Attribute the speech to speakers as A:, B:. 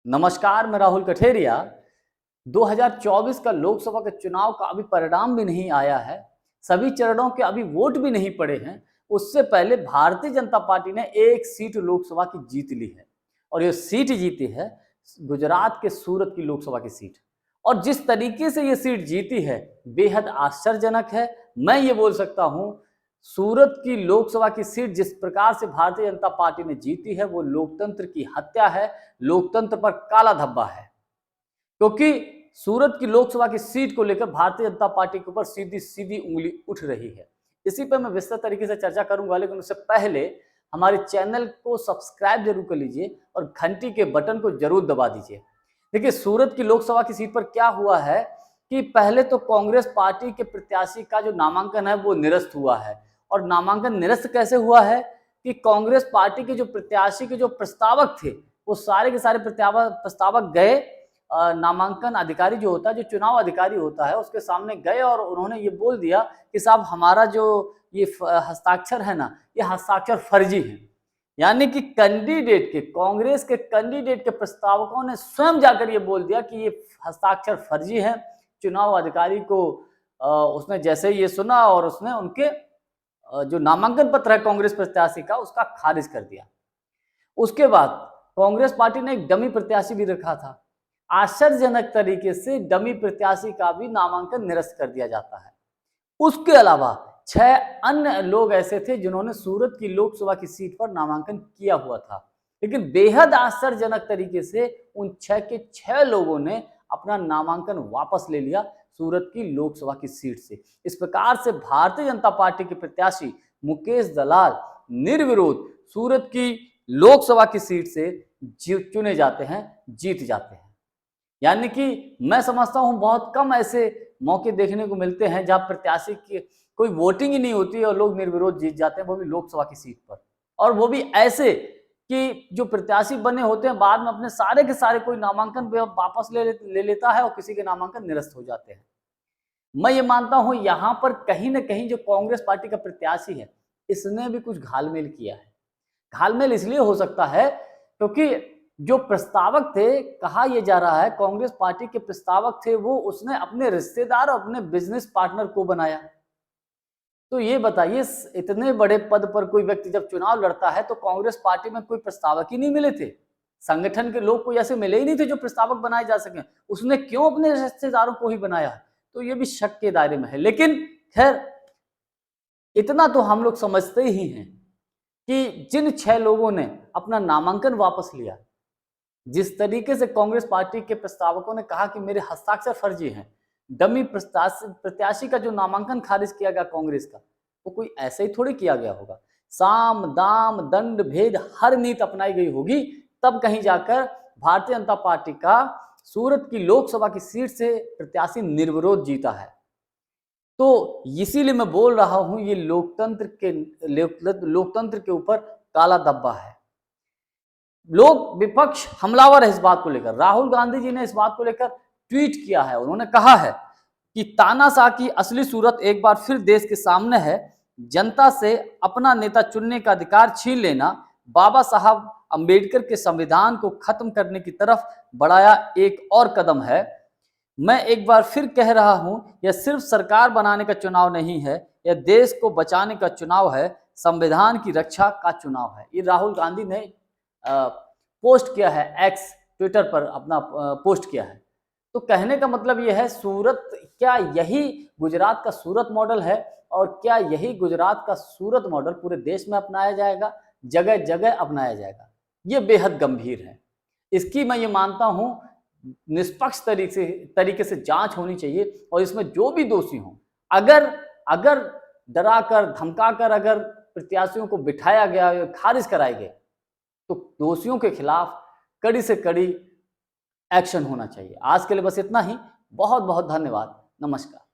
A: नमस्कार, मैं राहुल कठेरिया। 2024 का लोकसभा के चुनाव का अभी परिणाम भी नहीं आया है। सभी चरणों के अभी वोट भी नहीं पड़े हैं। उससे पहले भारतीय जनता पार्टी ने एक सीट लोकसभा की जीत ली है और ये सीट जीती है गुजरात के सूरत की लोकसभा की सीट। और जिस तरीके से ये सीट जीती है बेहद आश्चर्यजनक है। मैं ये बोल सकता हूं सूरत की लोकसभा की सीट जिस प्रकार से भारतीय जनता पार्टी ने जीती है वो लोकतंत्र की हत्या है, लोकतंत्र पर काला धब्बा है। क्योंकि सूरत की लोकसभा की सीट को लेकर भारतीय जनता पार्टी के ऊपर सीधी सीधी उंगली उठ रही है। इसी पर मैं विस्तृत तरीके से चर्चा करूंगा, लेकिन उससे पहले हमारे चैनल को सब्सक्राइब जरूर कर लीजिए और घंटी के बटन को जरूर दबा दीजिए। देखिए, सूरत की लोकसभा की सीट पर क्या हुआ है कि पहले तो कांग्रेस पार्टी के प्रत्याशी का जो नामांकन है वो निरस्त हुआ है। और नामांकन निरस्त कैसे हुआ है कि कांग्रेस पार्टी के जो प्रत्याशी के जो प्रस्तावक थे वो सारे के सारे प्रस्तावक गए नामांकन अधिकारी जो होता है, जो चुनाव अधिकारी होता है, उसके सामने गए और उन्होंने ये बोल दिया कि साहब हमारा जो ये हस्ताक्षर है ना, ये हस्ताक्षर फर्जी है। यानी कि कैंडिडेट के कांग्रेस के कैंडिडेट के प्रस्तावकों ने स्वयं जाकर ये बोल दिया कि ये हस्ताक्षर फर्जी है। चुनाव अधिकारी को उसने जैसे ये सुना और उसने उनके जो नामांकन पत्र है कांग्रेस प्रत्याशी का उसका खारिज कर दिया। उसके बाद कांग्रेस पार्टी ने एक डमी प्रत्याशी भी रखा था। आश्चर्यजनक तरीके से डमी प्रत्याशी का भी नामांकन निरस्त कर दिया जाता है। उसके अलावा 6 अन्य लोग ऐसे थे जिन्होंने सूरत की लोकसभा की सीट पर नामांकन किया हुआ था, लेकिन बेहद आश्चर्यजनक तरीके से उन 6 के 6 लोगों ने अपना नामांकन वापस ले लिया सूरत की लोकसभा की सीट से। इस प्रकार से भारतीय जनता पार्टी के प्रत्याशी मुकेश दलाल निर्विरोध सूरत की लोकसभा की सीट से चुने जाते हैं, जीत जाते हैं। यानी कि मैं समझता हूं बहुत कम ऐसे मौके देखने को मिलते हैं जहां प्रत्याशी की कोई वोटिंग ही नहीं होती है और लोग निर्विरोध जीत जाते हैं, वो भी लोकसभा की सीट पर। और वो भी ऐसे कि जो प्रत्याशी बने होते हैं बाद में अपने सारे के सारे कोई नामांकन वापस ले लेता है और किसी के नामांकन निरस्त हो जाते हैं। मैं ये मानता हूं यहां पर कहीं ना कहीं जो कांग्रेस पार्टी का प्रत्याशी है इसने भी कुछ घालमेल किया है। घालमेल इसलिए हो सकता है क्योंकि जो प्रस्तावक थे, कहा यह जा रहा है कांग्रेस पार्टी के प्रस्तावक थे, वो उसने अपने रिश्तेदार और अपने बिजनेस पार्टनर को बनाया। तो ये बताइए, इतने बड़े पद पर कोई व्यक्ति जब चुनाव लड़ता है तो कांग्रेस पार्टी में कोई प्रस्तावक ही नहीं मिले थे, संगठन के लोग कोई ऐसे मिले ही नहीं थे जो प्रस्तावक बनाए जा सके, उसने क्यों अपने रिश्तेदारों को ही बनाया? तो ये भी शक के दायरे में है। लेकिन खैर, इतना तो हम लोग समझते ही हैं कि जिन 6 लोगों ने अपना नामांकन वापस लिया, जिस तरीके से कांग्रेस पार्टी के प्रस्तावकों ने कहा कि मेरे हस्ताक्षर फर्जी हैं, डमी प्रत्याशी का जो नामांकन खारिज किया गया कांग्रेस का, वो कोई ऐसे ही थोड़ी किया गया होगा। साम दाम दंड भेद हर नीति अपनाई गई होगी, तब कहीं जाकर भारतीय जनता पार्टी का सूरत की लोकसभा की सीट से प्रत्याशी निर्विरोध जीता है। तो इसीलिए मैं बोल रहा हूं ये लोकतंत्र के ऊपर काला धब्बा है। लोग विपक्ष हमलावर है इस बात को लेकर। राहुल गांधी जी ने इस बात को लेकर ट्वीट किया है। उन्होंने कहा है कि तानाशाह की असली सूरत एक बार फिर देश के सामने है। जनता से अपना नेता चुनने का अधिकार छीन लेना बाबा साहब अंबेडकर के संविधान को खत्म करने की तरफ बढ़ाया एक और कदम है। मैं एक बार फिर कह रहा हूं, यह सिर्फ सरकार बनाने का चुनाव नहीं है, यह देश को बचाने का चुनाव है, संविधान की रक्षा का चुनाव है। ये राहुल गांधी ने पोस्ट किया है, एक्स ट्विटर पर अपना पोस्ट किया है। तो कहने का मतलब यह है, सूरत, क्या यही गुजरात का सूरत मॉडल है? और क्या यही गुजरात का सूरत मॉडल पूरे देश में अपनाया जाएगा, जगह जगह अपनाया जाएगा? ये बेहद गंभीर है। इसकी मैं ये मानता हूं निष्पक्ष तरीके से जांच होनी चाहिए और इसमें जो भी दोषी हों, अगर डराकर धमकाकर अगर प्रत्याशियों को बिठाया गया, खारिज कराए गए, तो दोषियों के खिलाफ कड़ी से कड़ी एक्शन होना चाहिए। आज के लिए बस इतना ही। बहुत बहुत धन्यवाद। नमस्कार।